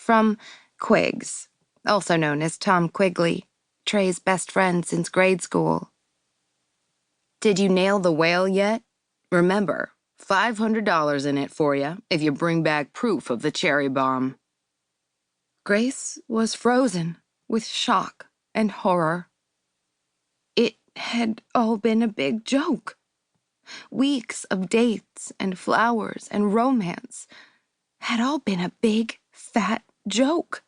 from Quiggs, also known as Tom Quigley, Trey's best friend since grade school. Did you nail the whale yet? Remember, $500 in it for you if you bring back proof of the cherry bomb. Grace was frozen with shock and horror. It had all been a big joke. Weeks of dates and flowers and romance had all been a big, fat joke.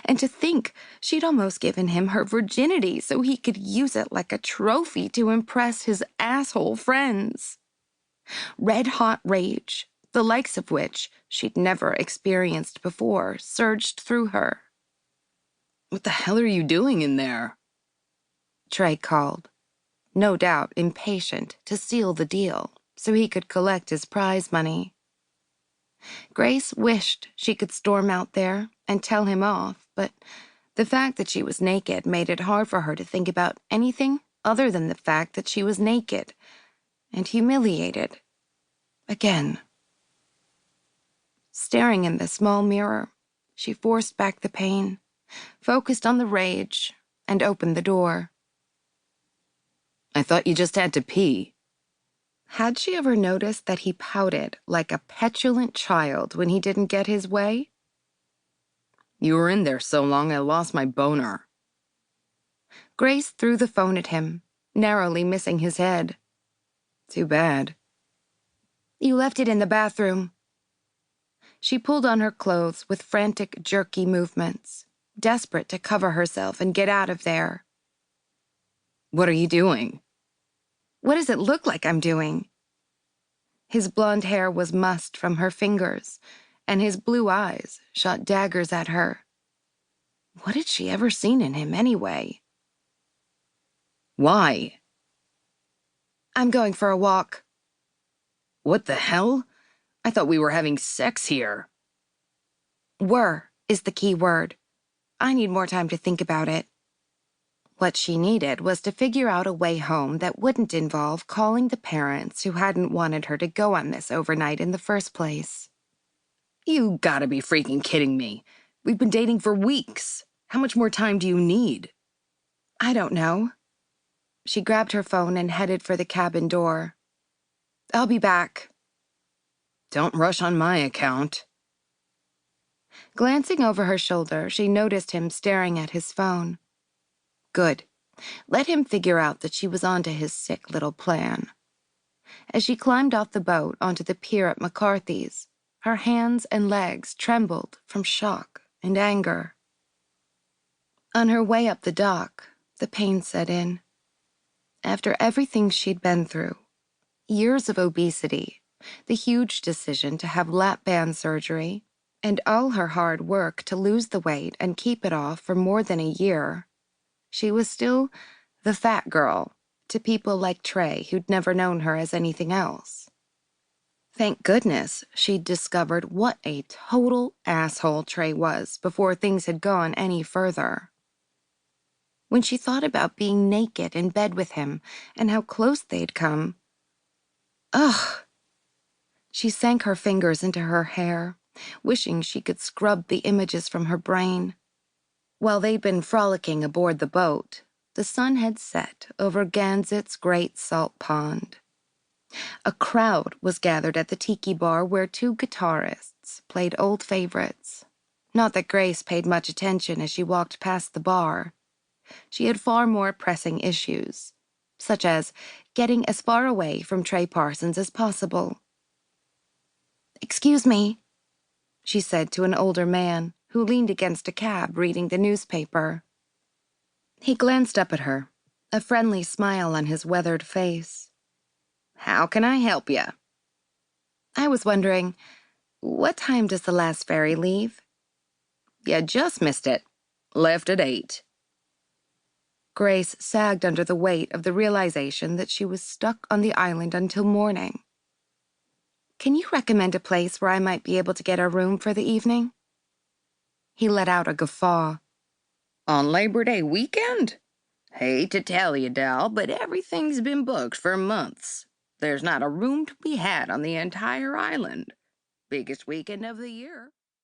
And to think she'd almost given him her virginity so he could use it like a trophy to impress his asshole friends. Red-hot rage, the likes of which she'd never experienced before, surged through her. What the hell are you doing in there? Trey called, no doubt impatient to seal the deal so he could collect his prize money. Grace wished she could storm out there and tell him off, but the fact that she was naked made it hard for her to think about anything other than the fact that she was naked and humiliated. Again. Staring in the small mirror, she forced back the pain, focused on the rage, and opened the door. I thought you just had to pee. Had she ever noticed that he pouted like a petulant child when he didn't get his way? You were in there so long I lost my boner. Grace threw the phone at him, narrowly missing his head. Too bad. You left it in the bathroom. She pulled on her clothes with frantic, jerky movements, desperate to cover herself and get out of there. What are you doing? What does it look like I'm doing? His blonde hair was mussed from her fingers, and his blue eyes shot daggers at her. What had she ever seen in him anyway? Why? I'm going for a walk. What the hell? I thought we were having sex here. Were is the key word. I need more time to think about it. What she needed was to figure out a way home that wouldn't involve calling the parents who hadn't wanted her to go on this overnight in the first place. You gotta be freaking kidding me. We've been dating for weeks. How much more time do you need? I don't know. She grabbed her phone and headed for the cabin door. I'll be back. Don't rush on my account. Glancing over her shoulder, she noticed him staring at his phone. Good. Let him figure out that she was onto his sick little plan. As she climbed off the boat onto the pier at McCarthy's, her hands and legs trembled from shock and anger. On her way up the dock, the pain set in. After everything she'd been through, years of obesity, the huge decision to have lap band surgery, and all her hard work to lose the weight and keep it off for more than a year, she was still the fat girl to people like Trey who'd never known her as anything else. Thank goodness she'd discovered what a total asshole Trey was before things had gone any further. When she thought about being naked in bed with him and how close they'd come, she sank her fingers into her hair, wishing she could scrub the images from her brain. While they'd been frolicking aboard the boat, the sun had set over Gansett's great salt pond. A crowd was gathered at the Tiki Bar where two guitarists played old favorites. Not that Grace paid much attention as she walked past the bar. She had far more pressing issues, such as getting as far away from Trey Parsons as possible. "Excuse me," she said to an older man who leaned against a cab reading the newspaper. He glanced up at her, a friendly smile on his weathered face. How can I help you? I was wondering, what time does the last ferry leave? You just missed it. Left at 8. Grace sagged under the weight of the realization that she was stuck on the island until morning. Can you recommend a place where I might be able to get a room for the evening? He let out a guffaw. On Labor Day weekend? Hate to tell you, doll, but everything's been booked for months. There's not a room to be had on the entire island. Biggest weekend of the year.